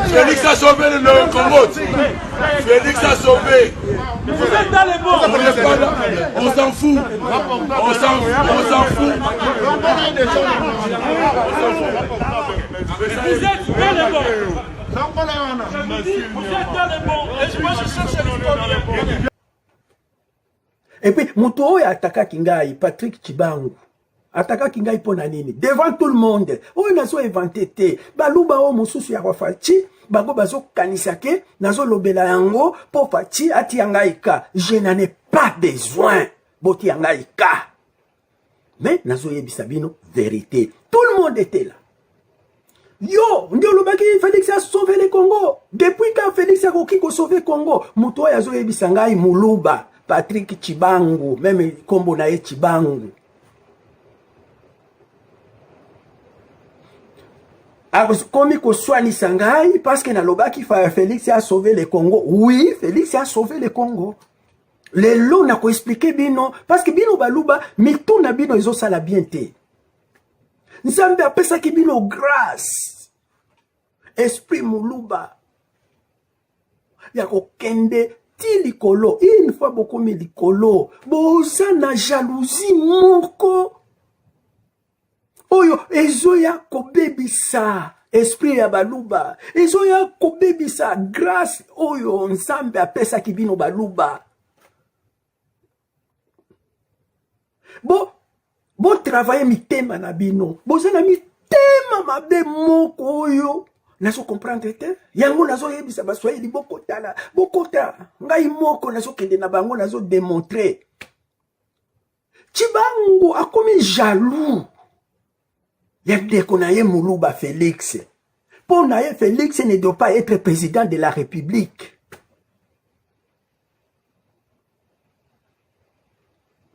Félix a sauvé le Congo. Félix a sauvé. Vous êtes dans les bons. On s'en fout. On s'en fout. Vous êtes dans les bons. Vous êtes dans les bons. Et moi je cherche les bons. Et puis, Moto Ataka Kingai, Patrick Chibangu. Ataka Kingai pona nini? Devant tout le monde. Oyo nazo inventé. Baluba o mususu ya wafachi. Bango bazo kanisake. Nazo lobela yango. Po fachi ati yangaika. Je n'en ai pas besoin. Boti yangaika. Mais nazo yebisabino, vérité. Tout le monde était là. Yo, ndio lobaki Félix a sauvé le Congo. Depuis quand Félix a kokiko sauvé le Congo, Moto yazo yebisangai Muluba. Patrick Chibangu, même kombo na ye Chibangu. Comme il soit Sangai, parce que Nalobaki Félix a sauvé le Congo. Oui, Félix a sauvé le Congo. Les lots n'a pas expliqué bino, parce que bino baluba, mais tout na bino iso sala bien te. Nzambe a pesa ki bino grâce. Esprit Muluba. Yako kende. Likolo, une fois beaucoup mis likolo, boza na jalousie moko. Oyo, ezoya kobebisa, esprit ya baluba, ezoya kobebisa, grâce oyo, nzambe apesa kibino baluba. Bo travailler mitema na bino, boza na mitema mabe moko oyo. Nazo comprendre te yango nazo yebisa baswahili bokota ngai moko nazo kende na bango nazo démontrer Chibangu akomi jaloux ya ndeko na ye Muluba Félix. Pour na ye Félix ne doit pas être président de la République.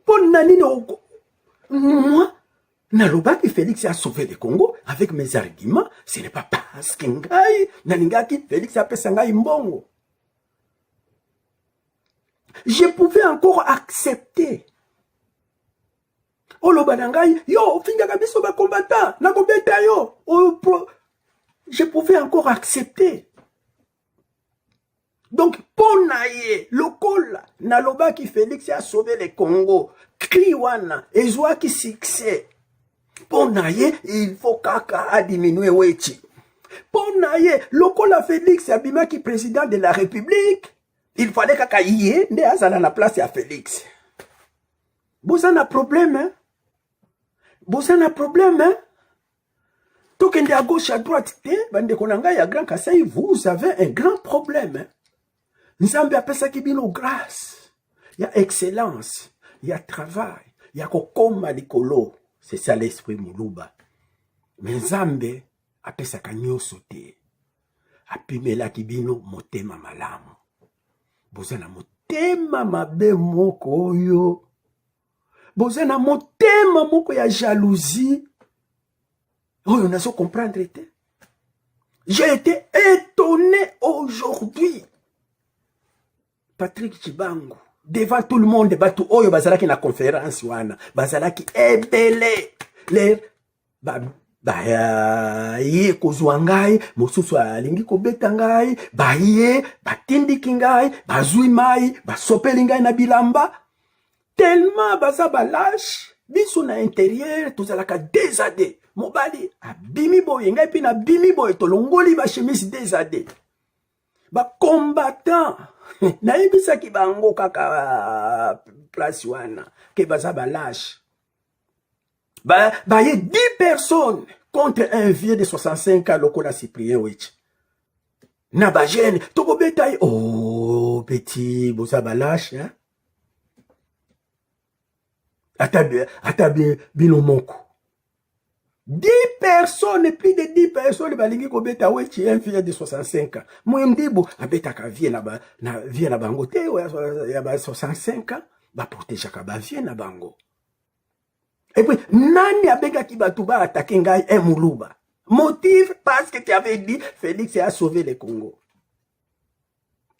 Pour nani no moi Nalobaki Félix a sauvé le Congo avec mes arguments, ce n'est pas parce que ngai nalingaki Félix a pesa ngai mbongo. Je pouvais encore accepter. Olobanangai, yo, finga kabiso ba combattant, na kobeta yo. Je pouvais encore accepter. Donc, ponaye, lokola, nalobaki Félix a sauvé le Congo. Kriwana, ezwaki succès. Ponaye, il faut kaka a diminuer wechi. Ponaye, lokola Félix abimaki président de la République. Il fallait kaka yé, nde azala na place ya Félix. Bozana problème, hein? Bozana problème, hein? Tokende à gauche, à droite, bande konanga ya grand Kasai, vous avez un grand problème, hein? Nzambe apesa kibino grâce. il y a excellence, il y a travail, il y a kokoma likolo. C'est ça l'esprit muluba. Mais Nzambe apesaka nyonso te. Apimelaki bino motema malamu. Bozana motema mabe moko oyo. Bozana motema moko ya jalousie. Oyo nazo comprendre te. J'ai été étonné aujourd'hui. Patrick Chibangu, devant tout le monde, batu oyo bazalaki na conférence wana, bazalaki ebele. Les ye kozwa ngai, mosusu alingi kobeta ngai, baye, batindiki ngai, bazui mai, basopeli ngai na bilamba. Tellement baza balache, biso na intérieur, tozalaka désade. Mobali, abimi boye, ngai pi na bimi boye, tolongoli ba chemise désade. Ba combattant, na yebisaki bango kaka place wana, ke baza balache. Baye 10 personnes contre un vieux de 65 ans, lokola Cyprien Witch. Na ba jeune, toko betaille, oh, petit, boza balache, hein? Atabe bino moko. 10 personnes, plus de 10 personnes, balingi ko beta Witch, un vieux de 65 ans. Mwemdibo, abetaka vie na bango te, ya ba 65 ans, ba protégeaka ba vie na bango. Et puis, nani abega ki batuba attaquer ngai un muluba. Motif parce que tu avais dit Félix a sauvé le Congo.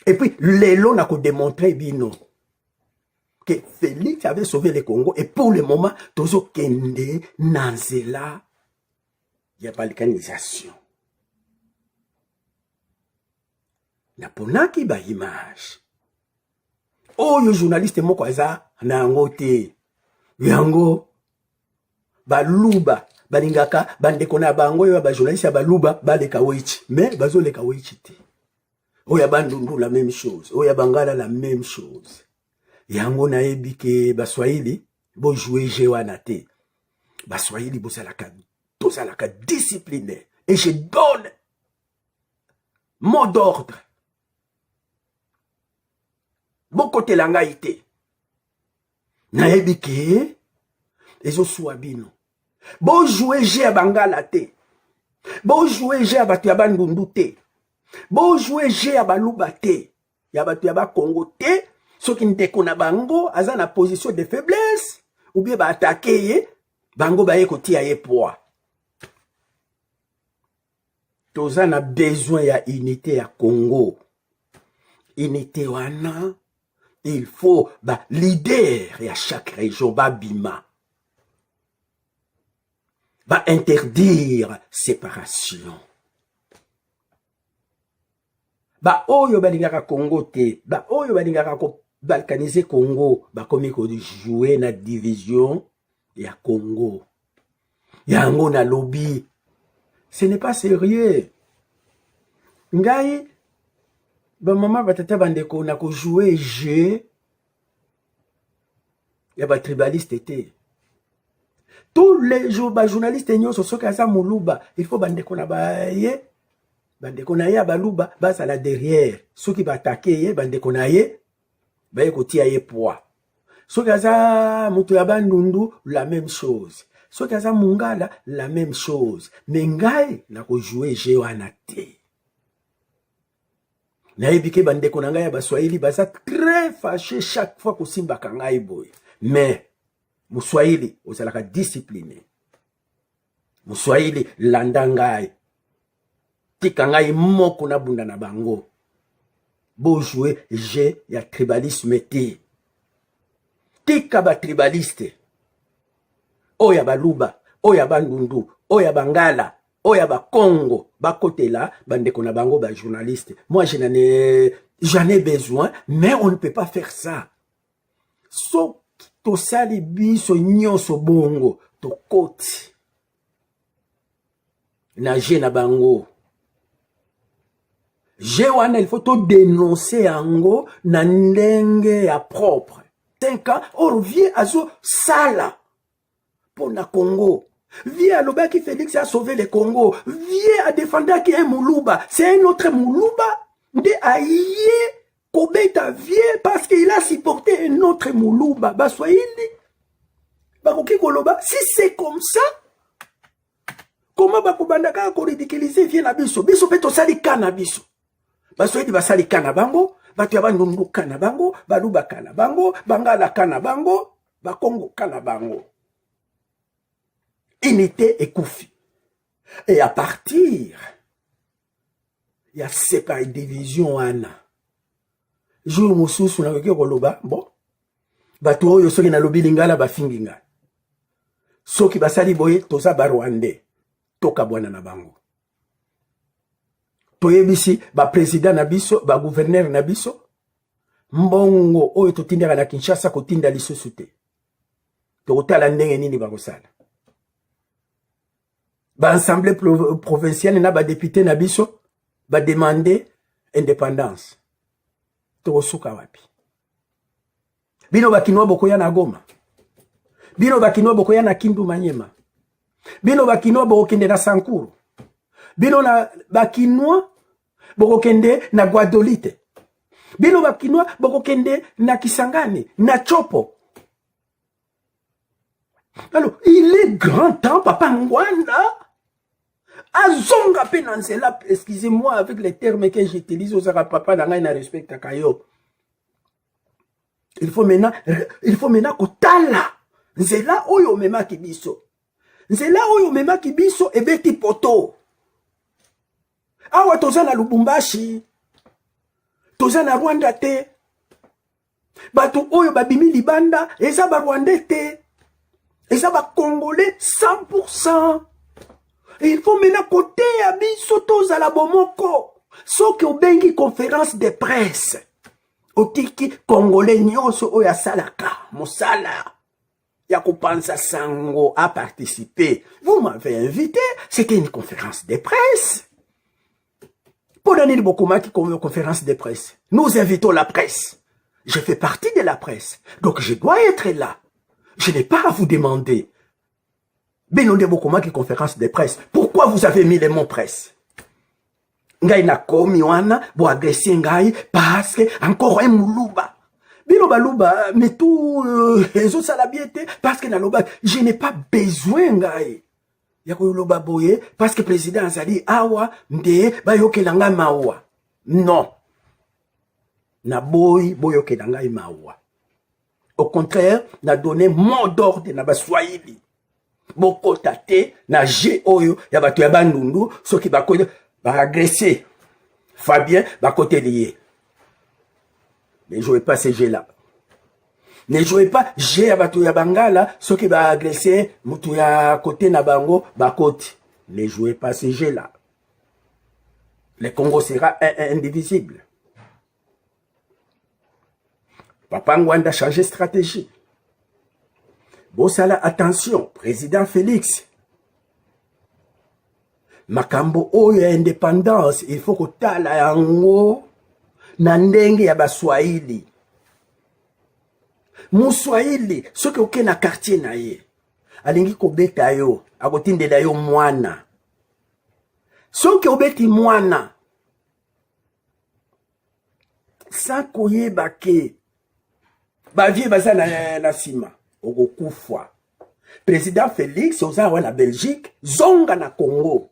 Et puis, Lelo n'a qu'à démontrer bino que Félix avait sauvé le Congo. Et pour le moment, tozo kende nanzela, il n'y a pas l'organisation. Na ponaki ba image. Oh, yo journaliste moko aza na ngote. Yango baluba balingaka bandeko na bango yo ba journaliste baluba baleka Witch, mais bazoleka Witch te. Oya bandundu la même chose, oya bangala la même chose. Yango na ebike baswahili bo jouer jeu wana te. Baswahili bozalaka discipliné, et je donne mot d'ordre. Bon côté langa ite. Na ebike ezo swabino. Bo jouer jeu à bangala te. Bo jouer jeu à batu ya bandundu te. Bo jouer jeu à baluba te. Ya batu ya ba Congo te. Soki ndeko na bango aza na position de faiblesse ou bien ba attaquer ye bango ba ye kotia ye poids. Toza na besoin ya unité ya Congo. Unité wana il faut ba leader ya chaque région ba bima. Va interdire séparation. Ba oyo balingaka Congo te, ba oyo balingaka ko balkaniser Congo, ba komi ko jouer na division ya Congo. Yango na lobby. Ce n'est pas sérieux. Ngai ba mama batata bandeko na ko jouer jeu ya ba tribaliste te. Tous les jours, les journalistes nyonso soki aza muluba, il faut bandeko na ye baluba basa la derrière. Soki ba attaquer ye bandeko na ye ba ye kotia ye poids. Soki aza mutu ya bandundu, la même chose. Soki aza mungala, la même chose. Mais ngai na ko jouer jeu wana te. Na ebike bandeko na ngai ya baswahili basa très fâché chaque fois ko simba ngai boy. Mais Muswahili, ozalaka discipliné. Muswahili, landangai. Tika ngai moko na bunda na bango. Bo jouer jeu ya tribalisme te. Tika ba tribaliste. Oya baluba, oya bandundu, oya bangala, oya ba Congo, ba kotela, bandeko na bango ba journaliste. Moi j'en ai besoin, mais on ne peut pas faire ça. So to sali biso nyonso bongo to koti na je na bango je wana il faut to dénoncer ango na ndenge ya propre 5 ans on vient azo sala pour na Congo vient alobaki Félix a sauvé le Congo vient à défendre qui est muluba c'est un autre muluba nde aye Kobeta vient parce qu'il a supporté un autre Moulouba. Baswahili. Bakoki koloba. Si c'est comme ça, comment bakobandaka ko ridiculiser vient na biso? Biso pe to sali kana biso. Baswahili basali kana bango, batu ya bandundu kana bango, baluba kana bango, bangala kana bango, bakongo kana bango. Unité et koufi. Et à partir, il y a séparé division ana. Jour mosusu na koki koloba, bon. Batu oyo soki na lobi lingala bafingi nga. Soki basali boye toza ba Rwandais. Toka bwana na bango. Toyebisi ba président na biso, ba gouverneur na biso. Mbongo oyo totindaka na Kinshasa kotinda lisusu te. Tokotala ndenge nini bakosala. Ba assemblée provinciale na ba député na biso ba demander indépendance. Tokosuka wapi? Bino bakinwa bokoya na Goma. Bino bakinwa bokoya na Kindu Manyema. Bino bakinwa bokende na Sankuru. Bino na bakinwa bokende na Guadolite. Bino bakinwa bokende na Kisangani, na Chopo. Alors, il est grand temps, Papa Ngwanda, azonga pe nanzela, excusez-moi avec les termes que j'utilise aux Arabes, Papa Nanga na respecte à Kayo. Il faut maintenant kotala. Nzela oyo mema kibiso. Nzela oyo mema kibiso ebeti poto. Awa toza na Lubumbashi. Toza na Rwanda te. Bato oyo babimi libanda eza ba Rwandais te. Eza ba Congolais 100%. Et il faut maintenant côté abiso toza la bomoko. Soki obengi conférence de presse. Otiki Congolais nyonso oyo asalaka mosala. Yakupansa Sango a participé. Vous m'avez invité, c'était une conférence de presse. Pour donner beaucoup qui comme une conférence de presse. Nous invitons la presse. Je fais partie de la presse. Donc je dois être là. Je n'ai pas à vous demander. Benonde Bokoma qui conférence de presse. Pourquoi vous avez mis les mots presse? Ngai na komi wana bo agresser ngai parce que encore un Moulouba. Bino baluba mais tout les autres salabiété parce que na loba je n'ai pas besoin ngai. Yako loba boye parce que président azali awa nde bayokelanga mawa. Non. Na boy boyokelanga mawa. Au contraire, na donné mot d'ordre na baswahili. Boko tate na G oyo ya batu ya bandundu soki bakoye ba agresser Fabien bakote lié. Ne jouez pas ces jeux-là. Ne jouez pas G à batu ya bangala soki ba agresser mutu ya côté na bango bakote. Ne jouez pas ces jeux-là. Le Congo sera indivisible. Papa Ngwanda a changé de stratégie. Bosala, attention, président Félix. Makambo oyo ya indépendance, il faut que tala yango na ndenge ya baswahili. Muswahili, soki oke na quartier na ye, alingi kobeta yo, akotindela yo mwana. Soki obeti mwana, sans koyeba ke, bavie baza na sima. Okokufwa. Président Félix oza wa na Belgique, zonga na Congo.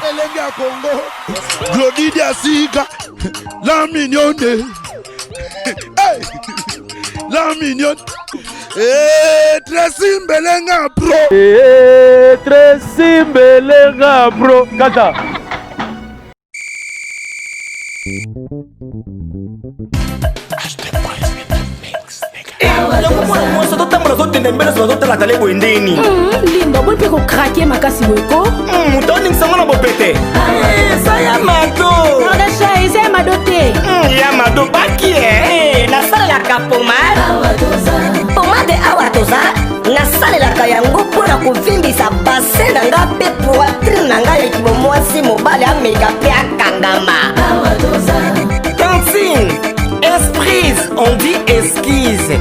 Elenga Congo. Glodidi Asika. La mignonne. Hey! La mignonne. Tracy Mbelenga bro. Tracy Mbelenga bro. Kata. Limba bon pe ko craquer makasi weko mutoni nsango na bopete ça ya mado na chai c'est mado te ya mado baki na sala la pomade pomade awatoza na sala la yango pona ko vimbisa bassin na nga pe poitrine na nga ya kibomwasi mobale ameka pe akangama Tantine esprit on dit esquisse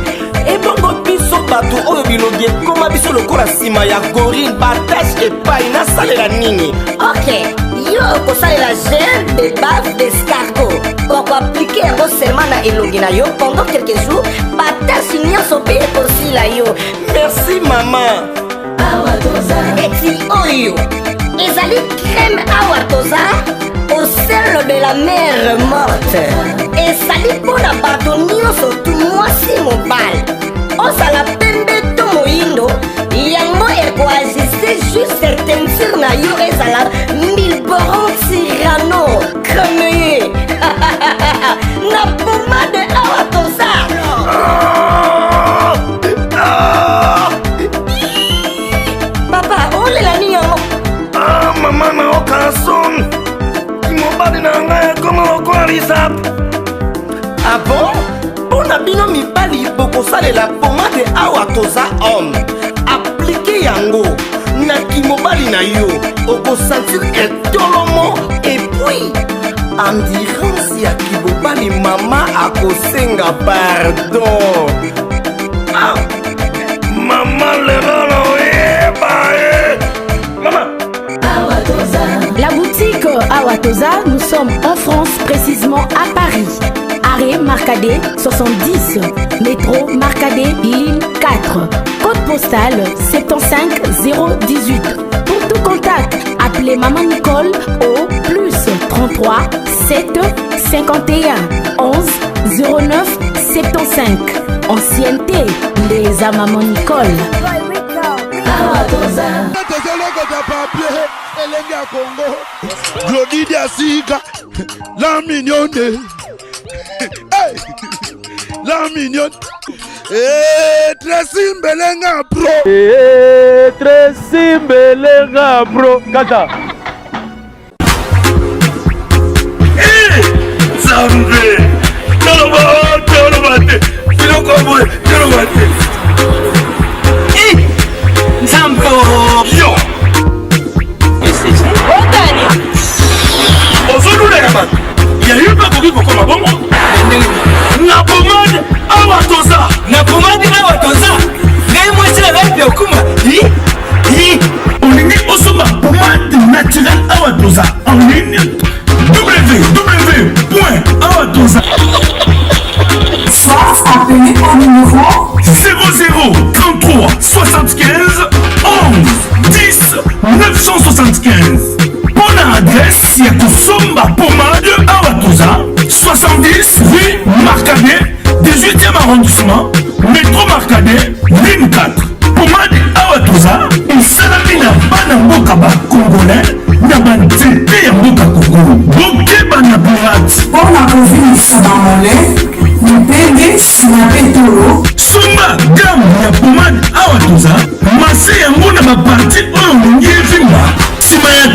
et bongo biso bato oyo bilogie koma biso lokola sima ya gorille batashe epai nasalela nini ok yo okosalela gel de bave d'escargot okoaplike yango seulement na elongi na yo pendant quelques jours batasi nyonso mpe ekosila yo. Merci maman. eti oyo ezali crème awa toza au sel de la mer morte ezali mpona bato nyonso tu mwasi mobali ozala pembe to moyindo yango ekoajuste juste teinture na yo ezala milboron tirano cremeye na pomade awa toza papa olela nini yango mama na okason mobali na ngai ekoma lokola lisap. Ah bon? Mpona bino mibali bokosalela pomade awa toza homme aplike yango na kimobali na yo okosentir etolomo epui endurance ya kimobali mama akosenga pardon. Ah, mama lelo oyeba mama. La boutique Awatoza, nous sommes en France, précisément à Paris. Arrêt Marcadet 70, métro Marcadet ligne 4, code postal 75018. Pour tout contact, appelez Maman Nicole au plus 33 7 51 11 09 75. Ancienneté, les à Maman Nicole. Glody Diasika, la mignonne, hey, la mignonne, Tracy Mbelenga bro, Tracy Mbelenga bro, kata. Zambe, Tolobate, Filokoboy, Tolobate, Zambo yo. Il y a eu pas beaucoup pour comme bon. La pommade Awatoza. na pomade awatoza ngai mwasi na ngai biokuma On est au sommet pommade naturelle Awatoza en ligne www.awatoza. Soit appelez au numéro 00 33 75 11 10 975. Bonne adresse, il y a Kosomba Pommade Awatoza, 70 rue Marcadet, 18e arrondissement, métro Marcadet, ligne 4. Pommade Awatoza, il s'allume na Banamboka Congolais, na Banzete ya Mboka Congo. Boke Banabourat. pour la province d'Amolé, Mpende, Sinapetolo, Sumba gamme ya Pommade Awatoza, Masse yango na ba parti oyo ngi vimba. Sima ya